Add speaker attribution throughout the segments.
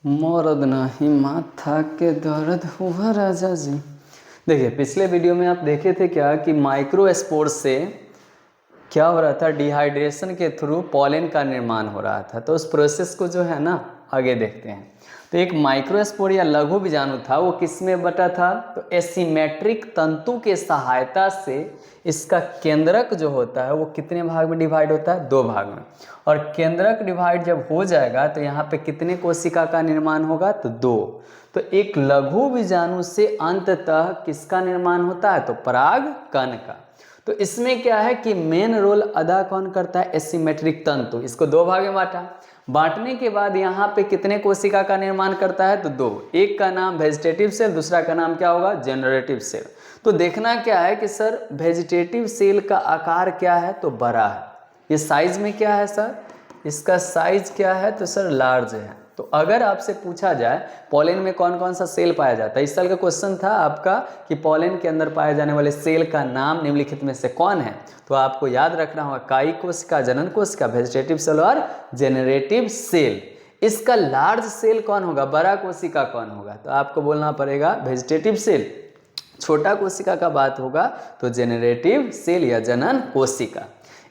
Speaker 1: मौरद नहीं माथा के दर्द हुआ राजा जी। देखिए पिछले वीडियो में आप देखे थे क्या कि माइक्रो स्पोर से क्या हो रहा था, डिहाइड्रेशन के थ्रू पॉलन का निर्माण हो रहा था। तो उस प्रोसेस को जो है ना आगे देखते हैं। तो एक माइक्रोस्पोर या लघु बीजाणु था, वो किस में बटा था, तो एसिमेट्रिक तंतु के सहायता से इसका केंद्रक जो होता है वो कितने भाग में डिवाइड होता है, दो भाग में। और केंद्रक डिवाइड जब हो जाएगा तो यहाँ पे कितने कोशिका का निर्माण होगा, तो दो। तो एक लघु बीजाणु से अंततः किसका निर्माण होता है, तो पराग कण का। तो इसमें क्या है कि मेन रोल अदा कौन करता है, एसिमेट्रिक तंतु। इसको दो भाग में बांटा, बांटने के बाद यहाँ पे कितने कोशिका का निर्माण करता है, तो दो। एक का नाम वेजिटेटिव सेल, दूसरा का नाम क्या होगा, जनरेटिव सेल। तो देखना क्या है कि सर वेजिटेटिव सेल का आकार क्या है, तो बड़ा है। ये साइज में क्या है सर, इसका साइज क्या है, तो सर लार्ज है। तो अगर आपसे पूछा जाए पॉलन में कौन कौन सा सेल पाया जाता है, इस साल का क्वेश्चन था आपका कि पॉलन के अंदर पाए जाने वाले सेल का नाम निम्नलिखित में से कौन है, तो आपको याद रखना होगा कायिक कोशिका, जनन कोशिका, वेजिटेटिव सेल और जेनरेटिव सेल। इसका लार्ज सेल कौन होगा, बड़ा कोशिका कौन होगा, तो आपको बोलना पड़ेगा वेजिटेटिव सेल। छोटा कोशिका का बात होगा तो जेनरेटिव सेल या जनन कोशिका।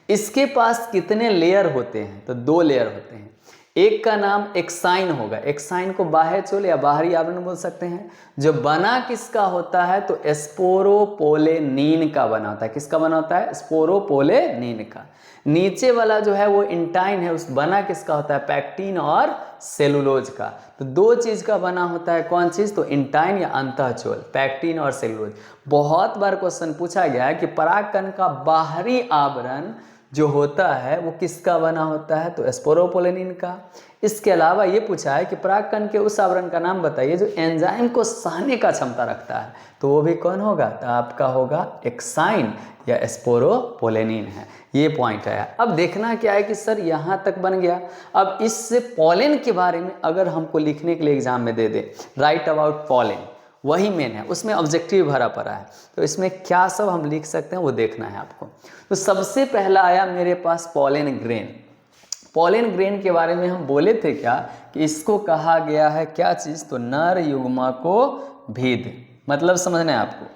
Speaker 1: इसके पास कितने लेयर होते हैं, तो दो लेयर होते हैं। एक का नाम एक्साइन होगा, एक्साइन को बाह्य चोल या बाहरी आवरण बोल सकते हैं। जो बना किसका होता है, तो स्पोरोपोलेनिन का बना होता है। किसका बना होता है, स्पोरोपोलेनिन का। नीचे वाला जो है वो इंटाइन है, उस बना किसका होता है, पैक्टिन और सेलुलोज का। तो दो चीज का बना होता है, कौन चीज, तो इंटाइन या अंतःचोल, पैक्टिन और सेलुलोज। बहुत बार क्वेश्चन पूछा गया है कि परागकण का बाहरी आवरण जो होता है वो किसका बना होता है, तो स्पोरोपोलेनिन का। इसके अलावा ये पूछा है कि परागकण के उस आवरण का नाम बताइए जो एंजाइम को सहने का क्षमता रखता है, तो वो भी कौन होगा, तो आपका होगा एक्साइन या स्पोरोपोलेनिन है। ये पॉइंट है। अब देखना क्या है कि सर यहाँ तक बन गया। अब इससे पॉलन के बारे में अगर हमको लिखने के लिए एग्जाम में दे दे, राइट अबाउट पॉलन, वही मेन है, उसमें ऑब्जेक्टिव भरा पड़ा है। तो इसमें क्या सब हम लिख सकते हैं वो देखना है आपको। तो सबसे पहला आया मेरे पास पॉलन ग्रेन। पॉलन ग्रेन के बारे में हम बोले थे क्या कि इसको कहा गया है क्या चीज़, तो नर युग्मकोभिद। मतलब समझना है आपको,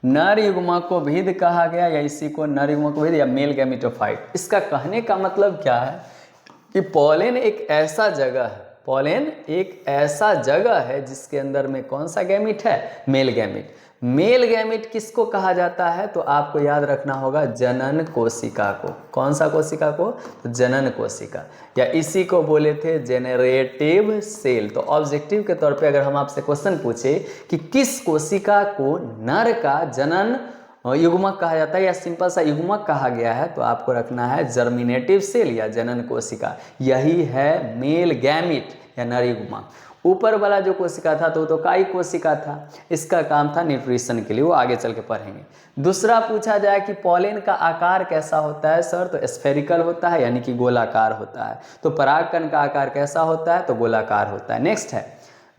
Speaker 1: नर युग्मकोभिद कहा गया, या इसी को नर युग्मकोभिद या मेल गैमेटोफाइट। इसका कहने का मतलब क्या है कि पॉलन एक ऐसा जगह है, पॉलन एक ऐसा जगह है जिसके अंदर में कौन सा गैमिट है, मेल गैमिट। मेल गैमिट किसको कहा जाता है, तो आपको याद रखना होगा जनन कोशिका को। कौन सा कोशिका को, तो जनन कोशिका, या इसी को बोले थे जेनरेटिव सेल। तो ऑब्जेक्टिव के तौर पे अगर हम आपसे क्वेश्चन पूछे कि किस कोशिका को नर का जनन युग्मक कहा जाता है या सिंपल सा युग्मक कहा गया है, तो आपको रखना है जर्मिनेटिव सेल या जनन कोशिका। यही है मेल गैमिट या नर युग्मक। ऊपर वाला जो कोशिका था तो कायिक कोशिका था, इसका काम था न्यूट्रिशन के लिए, वो आगे चल के पढ़ेंगे। दूसरा पूछा जाए कि पॉलन का आकार कैसा होता है सर, तो स्फेरिकल होता है, यानी कि गोलाकार होता है। तो परागकण का आकार कैसा होता है, तो गोलाकार होता है। नेक्स्ट है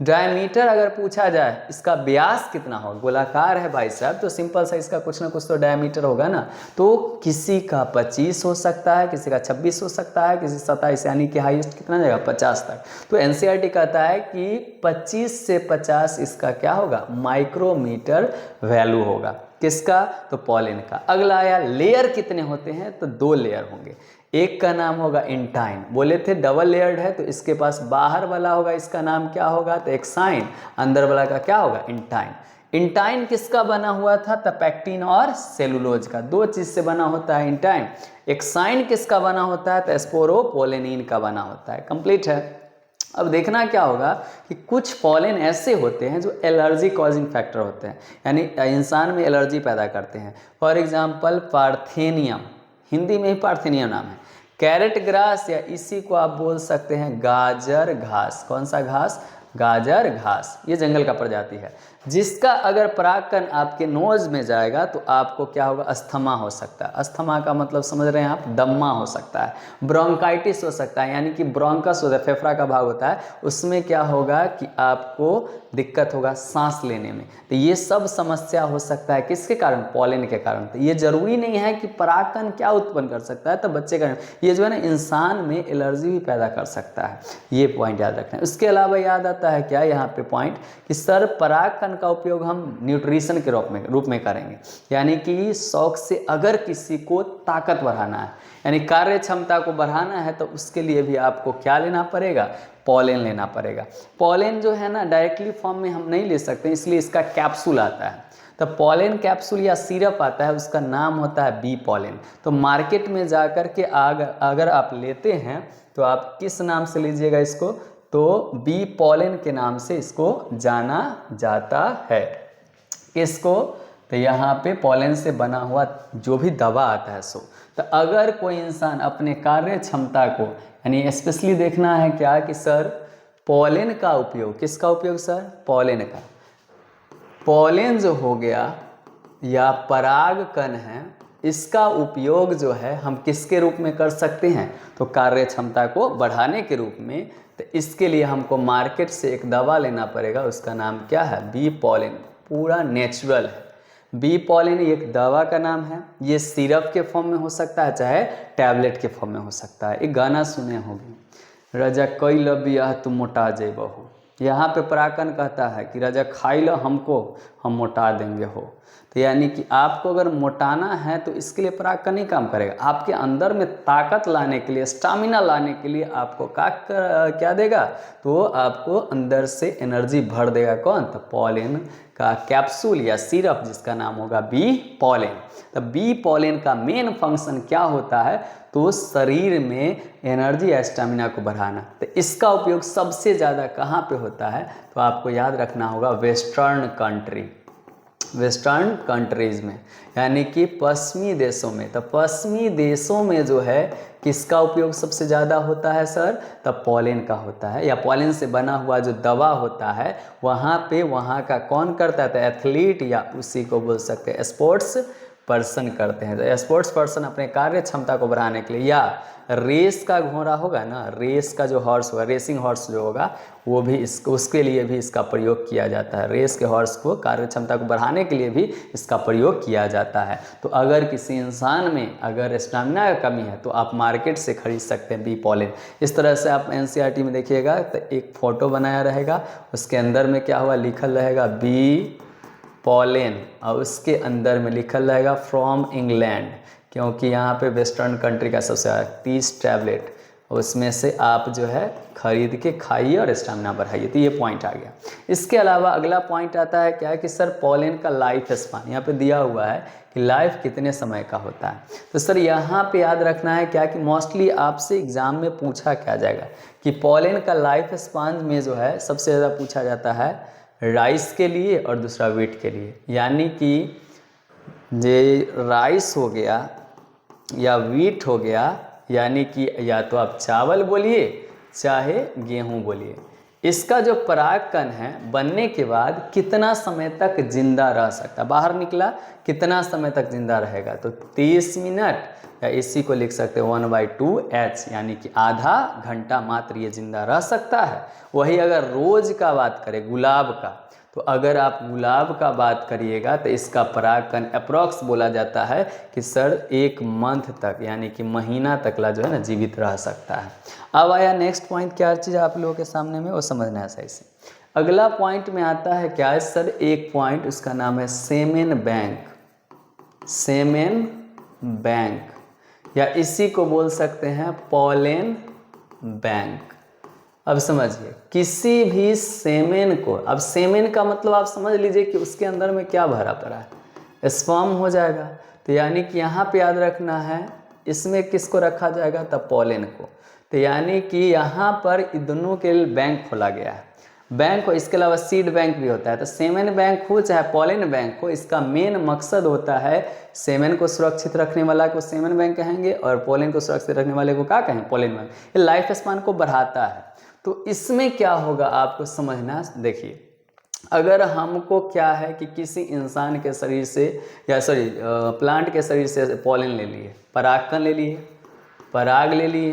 Speaker 1: डायमीटर। अगर पूछा जाए इसका व्यास कितना हो, गोलाकार है भाई साहब, तो सिंपल सा इसका कुछ ना कुछ तो डायमीटर होगा ना। तो किसी का 25 हो सकता है, किसी का 26 हो सकता है, किसी 27, यानी कि हाईएस्ट कितना जाएगा, 50 तक। तो एनसीईआरटी कहता है कि 25 से 50 इसका क्या होगा, माइक्रोमीटर वैल्यू होगा। किसका, तो पॉलन का। अगला आया लेयर कितने होते हैं, तो दो लेयर होंगे। एक का नाम होगा इंटाइन, बोले थे डबल लेयर्ड है, तो इसके पास बाहर वाला होगा, इसका नाम क्या होगा, तो एक्साइन। अंदर वाला का क्या होगा, इंटाइन। इंटाइन किसका बना हुआ था, तो पैक्टिन और सेलुलोज का, दो चीज से बना होता है इंटाइन। एक्साइन किसका बना होता है, तो स्पोरोपोलेनिन का बना होता है। कंप्लीट है। अब देखना क्या होगा कि कुछ पॉलन ऐसे होते हैं जो एलर्जी कॉजिंग फैक्टर होते हैं, यानी इंसान में एलर्जी पैदा करते हैं। फॉर एग्जाम्पल पार्थेनियम, हिंदी में ही पार्थेनियम नाम है। कैरेट ग्रास, या इसी को आप बोल सकते हैं गाजर घास। कौन सा घास, गाजर घास। ये जंगल का प्रजाति है, जिसका अगर परागकण आपके नोज में जाएगा तो आपको क्या होगा, अस्थमा हो सकता है। अस्थमा का मतलब समझ रहे हैं आप, दम्मा हो सकता है, ब्रोंकाइटिस हो सकता है, यानी कि ब्रोंकस होता है, फेफड़ा का भाग होता है, उसमें क्या होगा कि आपको दिक्कत होगा सांस लेने में। तो ये सब समस्या हो सकता है किसके कारण, पॉलन के कारण। तो ये जरूरी नहीं है कि परागकण क्या उत्पन्न कर सकता है, तो बच्चे का ये जो है ना इंसान में एलर्जी भी पैदा कर सकता है। ये पॉइंट याद रखना है। उसके अलावा याद आता रहता है क्या यहाँ पे पॉइंट कि सर परागकण का उपयोग हम न्यूट्रिशन के रूप में करेंगे, यानी कि शौक से अगर किसी को ताकत बढ़ाना है यानी कार्य क्षमता को बढ़ाना है तो उसके लिए भी आपको क्या लेना पड़ेगा, पॉलेन लेना पड़ेगा। पॉलेन जो है ना डायरेक्टली फॉर्म में हम नहीं ले सकते, इसलिए इसका कैप्सूल आता है। तो पॉलेन कैप्सूल या सिरप आता है, उसका नाम होता है बी पॉलेन। तो मार्केट में जाकर के अगर आप लेते हैं तो आप किस नाम से लीजिएगा इसको, तो बी पॉलेन के नाम से इसको जाना जाता है। इसको तो यहाँ पे पॉलेन से बना हुआ जो भी दवा आता है सो, तो अगर कोई इंसान अपने कार्य क्षमता को यानी स्पेशली देखना है क्या कि सर पॉलेन का उपयोग, किसका उपयोग सर, पॉलेन का, पॉलेन जो हो गया या परागकण है, इसका उपयोग जो है हम किसके रूप में कर सकते हैं, तो कार्य क्षमता को बढ़ाने के रूप में। तो इसके लिए हमको मार्केट से एक दवा लेना पड़ेगा, उसका नाम क्या है, बी पॉलेन, पूरा नेचुरल है। बी पॉलेन एक दवा का नाम है, ये सिरप के फॉर्म में हो सकता है चाहे टैबलेट के फॉर्म में हो सकता है। एक गाना सुने होंगे, राजा कई लबिया तुम मोटा जेबहू, यहाँ पे परागकण कहता है कि राजा खाई लो हमको, हम मोटा देंगे हो। तो यानी कि आपको अगर मोटाना है तो इसके लिए परागकण ही काम करेगा। आपके अंदर में ताकत लाने के लिए, स्टामिना लाने के लिए आपको क्या देगा, तो आपको अंदर से एनर्जी भर देगा कौन, तो पॉलेन का कैप्सूल या सिरप जिसका नाम होगा बी पॉलेन। तो बी पॉलेन का मेन फंक्शन क्या होता है, तो शरीर में एनर्जी या स्टेमिना को बढ़ाना। तो इसका उपयोग सबसे ज़्यादा कहाँ पे होता है, तो आपको याद रखना होगा वेस्टर्न कंट्रीज़ में, यानी कि पश्चिमी देशों में। तो पश्चिमी देशों में जो है किसका उपयोग सबसे ज़्यादा होता है सर, तब पॉलेन का होता है, या पॉलेन से बना हुआ जो दवा होता है वहाँ पे वहाँ का कौन करता है, तो एथलीट या उसी को बोल सकते हैं स्पोर्ट्स पर्सन करते हैं। तो स्पोर्ट्स पर्सन अपने कार्य क्षमता को बढ़ाने के लिए, या रेस का घोड़ा होगा ना, रेस का जो हॉर्स होगा, रेसिंग हॉर्स जो होगा, वो भी उसके लिए भी इसका प्रयोग किया जाता है। रेस के हॉर्स को कार्य क्षमता को बढ़ाने के लिए भी इसका प्रयोग किया जाता है। तो अगर किसी इंसान में अगर स्टेमिना का कमी है तो आप मार्केट से खरीद सकते हैं बी पॉलेन। इस तरह से आप एनसीईआरटी में देखिएगा तो एक फ़ोटो बनाया रहेगा, उसके अंदर में क्या हुआ लिखल रहेगा बी पॉलेन, और उसके अंदर में लिखल रहेगा फ्रॉम इंग्लैंड, क्योंकि यहाँ पे वेस्टर्न कंट्री का सबसे 30 टैबलेट, उसमें से आप जो है खरीद के खाइए और स्टेमिना बढ़ाइए। तो ये पॉइंट आ गया। इसके अलावा अगला पॉइंट आता है क्या है कि सर पॉलेन का लाइफ स्पान यहाँ पे दिया हुआ है कि लाइफ कितने समय का होता है। तो सर यहाँ पे याद रखना है क्या कि मोस्टली आपसे एग्जाम में पूछा क्या जाएगा कि पॉलेन का लाइफ स्पान में जो है सबसे ज़्यादा पूछा जाता है राइस के लिए और दूसरा व्हीट के लिए, यानी कि ये राइस हो गया या व्हीट हो गया, यानी कि या तो आप चावल बोलिए चाहे गेहूं बोलिए, इसका जो परागकण है बनने के बाद कितना समय तक जिंदा रह सकता है, बाहर निकला कितना समय तक जिंदा रहेगा, तो 30 मिनट, या इसी को लिख सकते हैं 1/2h, यानी कि आधा घंटा मात्र ये जिंदा रह सकता है। वही अगर रोज का बात करें गुलाब का, तो अगर आप गुलाब का बात करिएगा तो इसका परागकण अप्रॉक्स बोला जाता है कि सर 1 मंथ तक, यानी कि महीना तकला जो है ना जीवित रह सकता है। अब आया नेक्स्ट पॉइंट, क्या चीज़ आप लोगों के सामने में वो समझना है सही से। अगला पॉइंट में आता है क्या है सर, एक पॉइंट उसका नाम है सेमेन बैंक। सेमेन बैंक, या इसी को बोल सकते हैं पॉलेन बैंक। अब समझिए किसी भी सेमेन को, अब सेमेन का मतलब आप समझ लीजिए कि उसके अंदर में क्या भरा पड़ा है, स्पर्म हो जाएगा। तो यानी कि यहाँ पे याद रखना है इसमें किसको रखा जाएगा, तब पॉलेन को। तो यानी कि यहाँ पर दोनों के लिए बैंक खोला गया है, बैंक हो, इसके अलावा सीड बैंक भी होता है। तो सेमेन बैंक हो चाहे पॉलेन बैंक हो, इसका मेन मकसद होता है सेमेन को सुरक्षित रखने वाला को सेमेन बैंक कहेंगे और पोलेन को सुरक्षित रखने वाले को क्या कहें, पोलेन बैंक। ये लाइफ स्पान को बढ़ाता है। तो इसमें क्या होगा आपको समझना, देखिए अगर हमको क्या है कि किसी इंसान के शरीर से या प्लांट के शरीर से पोलेन ले लिए, परागकण ले लिए, पराग ले लिए,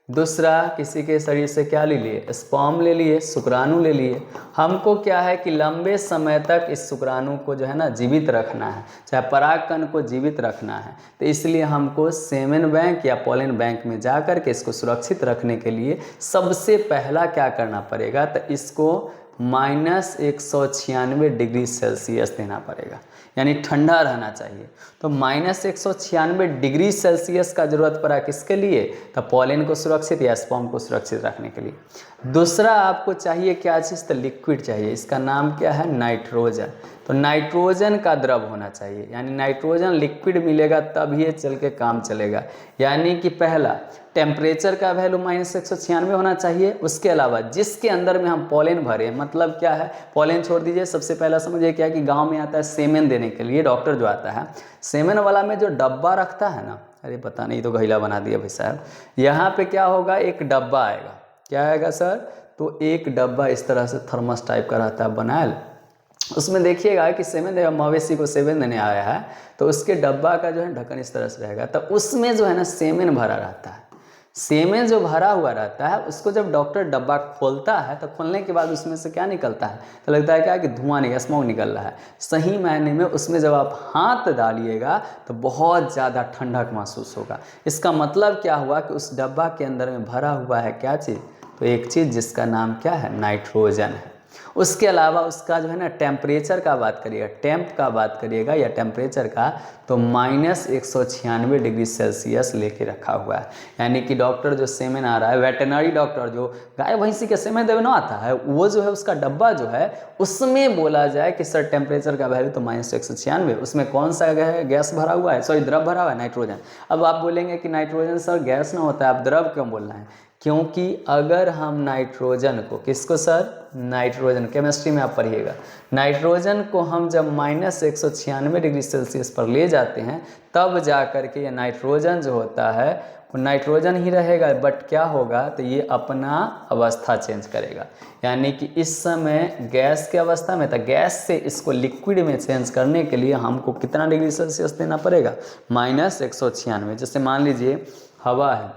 Speaker 1: दूसरा किसी के शरीर से क्या ले लिए, स्पर्म ले लिए, शुक्राणु ले लिए। हमको क्या है कि लंबे समय तक इस शुक्राणु को जो है ना जीवित रखना है, चाहे परागकण को जीवित रखना है, तो इसलिए हमको सेमेन बैंक या पोलन बैंक में जा कर के इसको सुरक्षित रखने के लिए सबसे पहला क्या करना पड़ेगा, तो इसको -196 डिग्री सेल्सियस देना पड़ेगा, यानी ठंडा रहना चाहिए। तो -196 डिग्री सेल्सियस का ज़रूरत पड़ा किसके लिए, तो पोलन को सुरक्षित या स्पर्म को सुरक्षित रखने के लिए। दूसरा आपको चाहिए क्या चीज़, तो लिक्विड चाहिए, इसका नाम क्या है, नाइट्रोजन। तो नाइट्रोजन का द्रव होना चाहिए, यानी नाइट्रोजन लिक्विड मिलेगा तब ये चल के काम चलेगा। यानी कि पहला टेम्परेचर का वैल्यू -196 होना चाहिए। उसके अलावा जिसके अंदर में हम पोलन भरें, मतलब क्या है, पोलन छोड़ दीजिए, सबसे पहला समझिए क्या है कि गांव में आता है सेमेन देने के लिए, डॉक्टर जो आता है सेमेन वाला में जो डब्बा रखता है ना, अरे पता नहीं तो घैला बना दिया भाई साहब, यहाँ पे क्या होगा, एक डब्बा आएगा, क्या आएगा सर, तो एक डब्बा इस तरह से थर्मस टाइप का रहता है बनायल, उसमें देखिएगा कि सेमेन मवेशी को सेमेन देने आया है, तो उसके डब्बा का जो है ढक्कन इस तरह से रहेगा, तो उसमें जो है ना सेमेन भरा रहता है। सेमेन जो भरा हुआ रहता है उसको जब डॉक्टर डब्बा खोलता है तो खोलने के बाद उसमें से क्या निकलता है, तो लगता है क्या कि धुआं नहीं, स्मोक निकल रहा है। सही मायने में उसमें जब आप हाथ डालिएगा तो बहुत ज़्यादा ठंडक महसूस होगा। इसका मतलब क्या हुआ कि उस डब्बा के अंदर में भरा हुआ है क्या चीज़, तो एक चीज़ जिसका नाम क्या है, नाइट्रोजन है। उसके अलावा उसका जो है ना टेम्परेचर का बात करिएगा, टेम्प का बात करिएगा या टेम्परेचर का, तो -196 डिग्री सेल्सियस लेके रखा हुआ है। यानी कि डॉक्टर जो सेमेन आ रहा है, वेटरनरी डॉक्टर जो गाय भैंसी के सेमेन देवे ना आता है, वो जो है उसका डब्बा जो है उसमें बोला जाए कि सर टेम्परेचर का वैल्यू तो -196, उसमें कौन सा गैस भरा हुआ है, सॉरी द्रव भरा हुआ है, नाइट्रोजन। अब आप बोलेंगे कि नाइट्रोजन सर गैस ना होता है, आप द्रव क्यों बोल रहे हैं, क्योंकि अगर हम नाइट्रोजन को, किसको सर, नाइट्रोजन, केमिस्ट्री में आप पढ़िएगा, नाइट्रोजन को हम जब -196 डिग्री सेल्सियस पर ले जाते हैं तब जा कर के ये नाइट्रोजन जो होता है वो नाइट्रोजन ही रहेगा, बट क्या होगा, तो ये अपना अवस्था चेंज करेगा। यानी कि इस समय गैस की अवस्था में था, गैस से इसको लिक्विड में चेंज करने के लिए हमको कितना डिग्री सेल्सियस देना पड़ेगा, -196। जैसे मान लीजिए हवा है,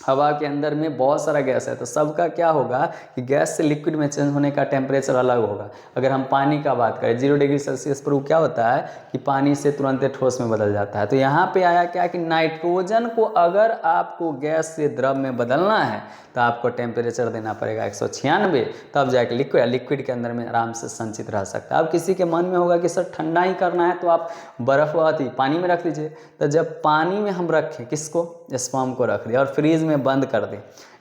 Speaker 1: हवा के अंदर में बहुत सारा गैस है, तो सबका क्या होगा कि गैस से लिक्विड में चेंज होने का टेम्परेचर अलग होगा। अगर हम पानी का बात करें 0 डिग्री सेल्सियस पर, वो क्या होता है कि पानी से तुरंत ठोस में बदल जाता है। तो यहाँ पे आया क्या कि नाइट्रोजन को अगर आपको गैस से द्रव में बदलना है तो आपको टेम्परेचर देना पड़ेगा 196, तब जाके लिक्विड के अंदर में आराम से संचित रह सकता है। अब किसी के मन में होगा कि सर ठंडा ही करना है तो आप बर्फ़ आती पानी में रख दीजिए। तो जब पानी में हम रखें, किसको, स्पर्म को रख दिया और फ्रीज में बंद कर दें,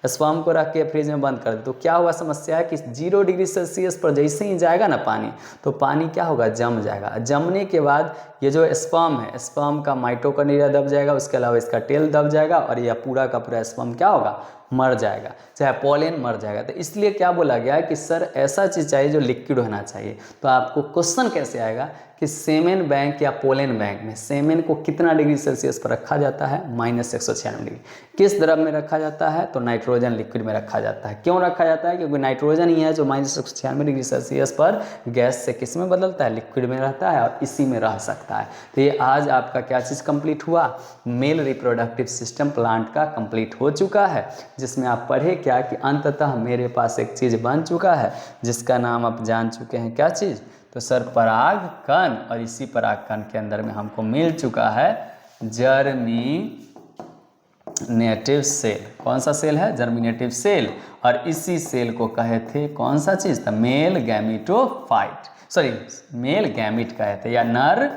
Speaker 1: स्पर्म को रख के फ्रीज में बंद कर दे, तो क्या हुआ, समस्या है कि 0 डिग्री सेल्सियस पर जैसे ही जाएगा ना पानी, तो पानी क्या होगा, जम जाएगा। जमने के बाद ये जो स्पर्म है, स्पर्म का माइटोकॉन्ड्रिया दब जाएगा, उसके अलावा इसका टेल दब जाएगा और यह पूरा का पूरा स्पर्म क्या होगा, मर जाएगा, चाहे पोलन मर जाएगा। तो इसलिए क्या बोला गया है कि सर ऐसा चीज़ चाहिए जो लिक्विड होना चाहिए। तो आपको क्वेश्चन कैसे आएगा कि सेमेन बैंक या पोलन बैंक में सेमेन को कितना डिग्री सेल्सियस पर रखा जाता है, -196 डिग्री। किस द्रव में रखा जाता है, तो नाइट्रोजन लिक्विड में रखा जाता है। क्यों रखा जाता है, क्योंकि नाइट्रोजन ही है जो -196 डिग्री सेल्सियस पर गैस से किस में बदलता है, लिक्विड में रहता है और इसी में रह सकता है। तो ये आज आपका क्या चीज़ कंप्लीट हुआ, मेल रिप्रोडक्टिव सिस्टम प्लांट का कंप्लीट हो चुका है, जिसमें आप पढ़े क्या कि अंततः मेरे पास एक चीज़ बन चुका है जिसका नाम आप जान चुके हैं, क्या चीज़, तो सर पराग कण। और इसी पराग कण के अंदर में हमको मिल चुका है जर्मिनेटिव सेल। कौन सा सेल है, जर्मिनेटिव सेल। और इसी सेल को कहे थे कौन सा चीज़, था male gametophyte, sorry male gamete कहे थे या नर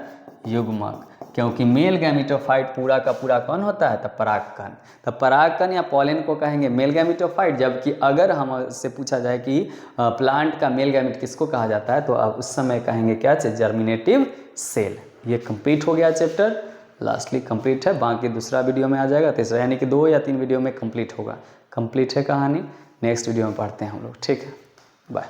Speaker 1: युग्मक, क्योंकि मेल गैमिटोफाइट पूरा का पूरा कौन होता है, तो परागकण। तो परागकण या पोलन को कहेंगे मेल गैमिटोफाइट। जबकि अगर हमसे पूछा जाए कि प्लांट का मेल गैमिट किसको कहा जाता है, तो आप उस समय कहेंगे क्या चीज़, जर्मिनेटिव सेल। ये कंप्लीट हो गया चैप्टर, लास्टली कंप्लीट है, बाकी दूसरा वीडियो में आ जाएगा तीसरा, यानी कि 2 या 3 वीडियो में कंप्लीट होगा। कंप्लीट है कहानी, नेक्स्ट वीडियो में पढ़ते हैं हम लोग, ठीक है, बाय।